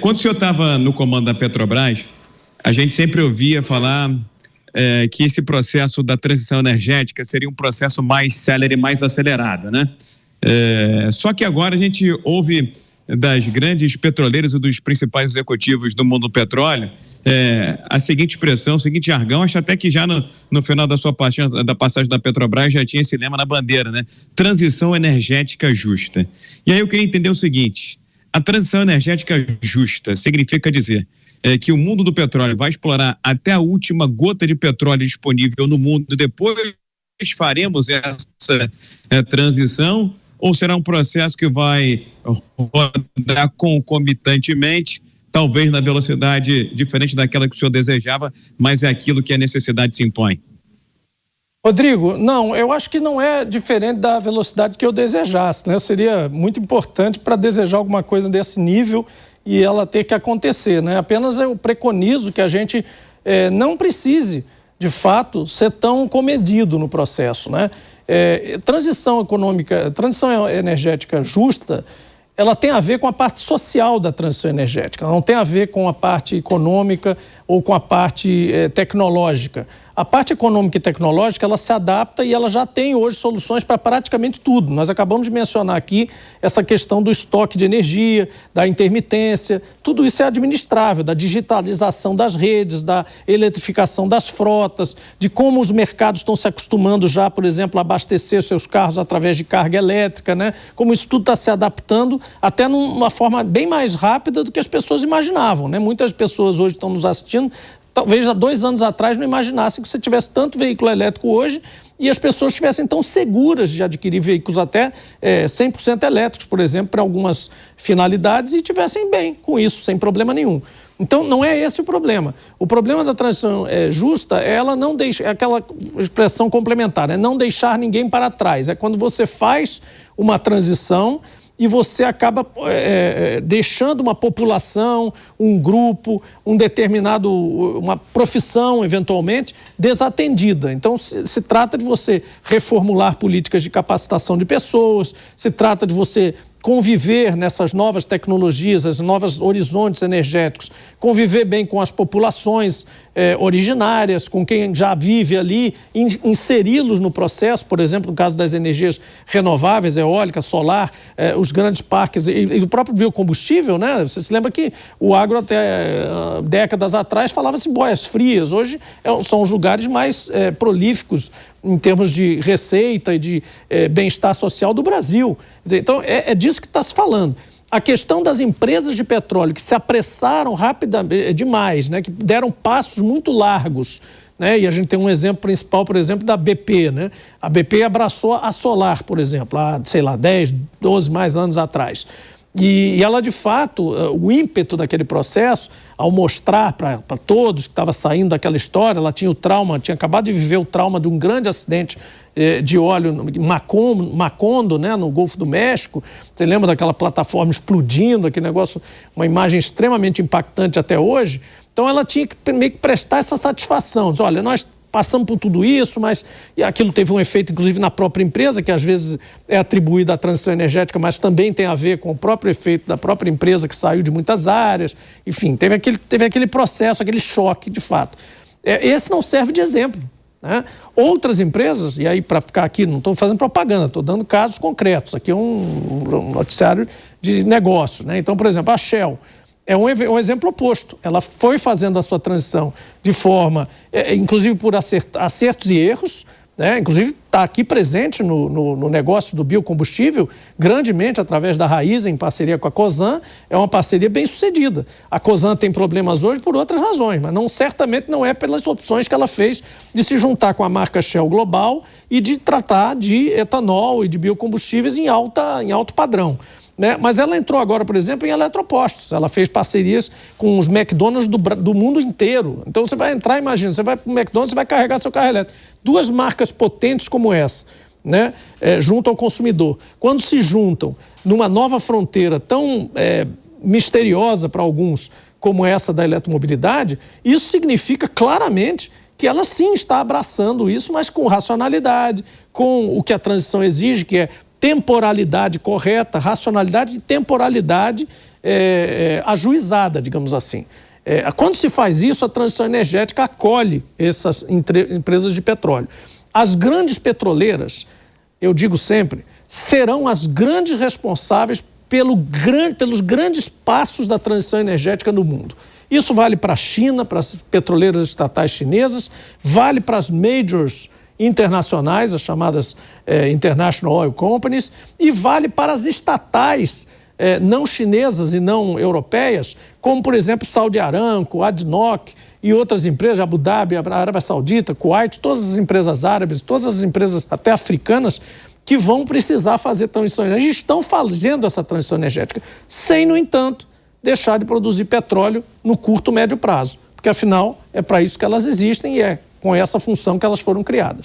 Quando o senhor estava no comando da Petrobras, a gente sempre ouvia falar que esse processo da transição energética seria um processo mais célere, mais acelerado, né? Só que agora a gente ouve das grandes petroleiras e dos principais executivos do mundo do petróleo a seguinte expressão, o seguinte jargão, acho até que já no final da passagem da Petrobras já tinha esse lema na bandeira, né? Transição energética justa. E aí eu queria entender o seguinte: a transição energética justa significa dizer que o mundo do petróleo vai explorar até a última gota de petróleo disponível no mundo, depois faremos essa transição, ou será um processo que vai rodar concomitantemente, talvez na velocidade diferente daquela que o senhor desejava, mas é aquilo que a necessidade se impõe? Rodrigo, não, eu acho que não é diferente da velocidade que eu desejasse, né? Seria muito importante para desejar alguma coisa desse nível e ela ter que acontecer, né? Apenas eu preconizo que a gente não precise, de fato, ser tão comedido no processo, né? Transição energética justa, ela tem a ver com a parte social da transição energética, ela não tem a ver com a parte econômica ou com a parte tecnológica. A parte econômica e tecnológica, ela se adapta e ela já tem hoje soluções para praticamente tudo. Nós acabamos de mencionar aqui essa questão do estoque de energia, da intermitência, tudo isso é administrável, da digitalização das redes, da eletrificação das frotas, de como os mercados estão se acostumando já, por exemplo, a abastecer seus carros através de carga elétrica, né? Como isso tudo está se adaptando até numa forma bem mais rápida do que as pessoas imaginavam, né? Muitas pessoas hoje estão nos assistindo, talvez há 2 anos atrás não imaginassem que você tivesse tanto veículo elétrico hoje e as pessoas estivessem tão seguras de adquirir veículos até 100% elétricos, por exemplo, para algumas finalidades e estivessem bem com isso, sem problema nenhum. Então, não é esse o problema. O problema da transição justa é ela não deixar, é aquela expressão complementar, é não deixar ninguém para trás. É quando você faz uma transição e você acaba deixando uma população, um grupo, uma profissão, eventualmente, desatendida. Então, se trata de você reformular políticas de capacitação de pessoas, se trata de você conviver nessas novas tecnologias, as novos horizontes energéticos, conviver bem com as populações originárias, com quem já vive ali, inseri-los no processo, por exemplo, no caso das energias renováveis, eólica, solar, os grandes parques e o próprio biocombustível, né? Você se lembra que o agro até décadas atrás falava-se boias frias, hoje são os lugares mais prolíficos em termos de receita e de bem-estar social do Brasil. Quer dizer, então, é disso que está se falando. A questão das empresas de petróleo que se apressaram rapidamente, demais, né, que deram passos muito largos, né, e a gente tem um exemplo principal, por exemplo, da BP, né? A BP abraçou a Solar, por exemplo, há, 10, 12 mais anos atrás. E ela, de fato, o ímpeto daquele processo, ao mostrar para todos que estava saindo daquela história, ela tinha o trauma, tinha acabado de viver o trauma de um grande acidente de óleo em Macondo, né, no Golfo do México. Você lembra daquela plataforma explodindo, aquele negócio, uma imagem extremamente impactante até hoje. Então ela tinha que meio que prestar essa satisfação, dizer, olha, nós passamos por tudo isso, mas aquilo teve um efeito, inclusive, na própria empresa, que às vezes é atribuída à transição energética, mas também tem a ver com o próprio efeito da própria empresa que saiu de muitas áreas. Enfim, teve aquele processo, aquele choque, de fato. Esse não serve de exemplo, né? Outras empresas, e aí para ficar aqui, não estou fazendo propaganda, estou dando casos concretos. Aqui é um noticiário de negócios, né? Então, por exemplo, a Shell é um exemplo oposto. Ela foi fazendo a sua transição de forma, inclusive por acertos e erros, né? Inclusive está aqui presente no negócio do biocombustível, grandemente através da Raízen, em parceria com a Cosan. É uma parceria bem sucedida. A Cosan tem problemas hoje por outras razões, mas certamente não é pelas opções que ela fez de se juntar com a marca Shell Global e de tratar de etanol e de biocombustíveis em alto padrão, né? Mas ela entrou agora, por exemplo, em eletropostos. Ela fez parcerias com os McDonald's do mundo inteiro. Então você vai entrar, imagina, você vai para o McDonald's, você vai carregar seu carro elétrico. 2 marcas potentes como essa, né, junto ao consumidor. Quando se juntam numa nova fronteira tão misteriosa para alguns como essa da eletromobilidade, isso significa claramente que ela sim está abraçando isso, mas com racionalidade, com o que a transição exige, que é temporalidade correta, racionalidade e temporalidade ajuizada, digamos assim. Quando se faz isso, a transição energética acolhe essas empresas de petróleo. As grandes petroleiras, eu digo sempre, serão as grandes responsáveis pelos grandes passos da transição energética no mundo. Isso vale para a China, para as petroleiras estatais chinesas, vale para as majors internacionais, as chamadas International Oil Companies, e vale para as estatais não chinesas e não europeias, como, por exemplo, Saudi Aramco, ADNOC e outras empresas, Abu Dhabi, Arábia Saudita, Kuwait, todas as empresas árabes, todas as empresas até africanas, que vão precisar fazer transição energética, estão fazendo essa transição energética, sem, no entanto, deixar de produzir petróleo no curto, médio prazo, porque, afinal, é para isso que elas existem e é com essa função que elas foram criadas.